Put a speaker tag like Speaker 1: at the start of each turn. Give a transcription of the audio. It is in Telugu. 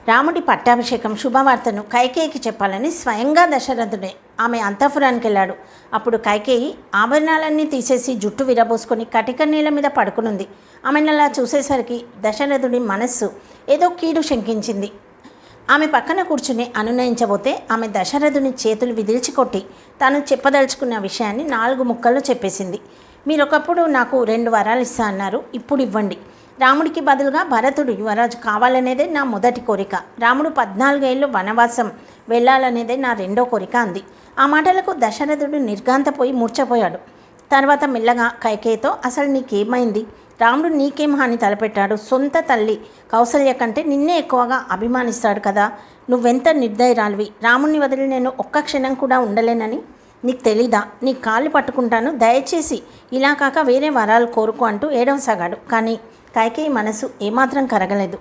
Speaker 1: రాముడి పట్టాభిషేకం శుభవార్తను కైకేయికి చెప్పాలని స్వయంగా దశరథుడే ఆమె అంతఃపురానికి వెళ్ళాడు. అప్పుడు కైకేయి ఆభరణాలన్నీ తీసేసి జుట్టు విరబోసుకొని కటిక నేల మీద పడుకునుంది. ఆమెను అలా చూసేసరికి దశరథుడి మనస్సు ఏదో కీడు శంకించింది. ఆమె పక్కన కూర్చుని అనునయించబోతే ఆమె దశరథుని చేతులు విదిల్చి కొట్టి తాను చెప్పదలుచుకున్న విషయాన్ని 4 ముక్కల్లో చెప్పేసింది. మీరొకప్పుడు నాకు 2 వరాలు ఇస్తా అన్నారు, ఇప్పుడు ఇవ్వండి. రాముడికి బదులుగా భరతుడు యువరాజు కావాలనేదే నా మొదటి కోరిక. రాముడు 14 ఏళ్ళు వనవాసం వెళ్ళాలనేదే నా 2వ కోరిక అంది. ఆ మాటలకు దశరథుడు నిర్ఘాంతపోయి మూర్ఛపోయాడు. తర్వాత మెల్లగా కైకేయితో, అసలు నీకేమైంది? రాముడు నీకేం హాని తలపెట్టాడు? సొంత తల్లి కౌసల్య కంటే నిన్నే ఎక్కువగా అభిమానిస్తాడు కదా. నువ్వెంత నిర్దయరాలివి. రాముడిని వదిలి నేను ఒక్క క్షణం కూడా ఉండలేనని నీకు తెలీదా? నీ కాళ్ళు పట్టుకుంటాను, దయచేసి ఇలా కాక వేరే వరాలు కోరుకో అంటూ ఏడవసాగాడు. కానీ కైకేయి మనసు ఏమాత్రం కరగలేదు.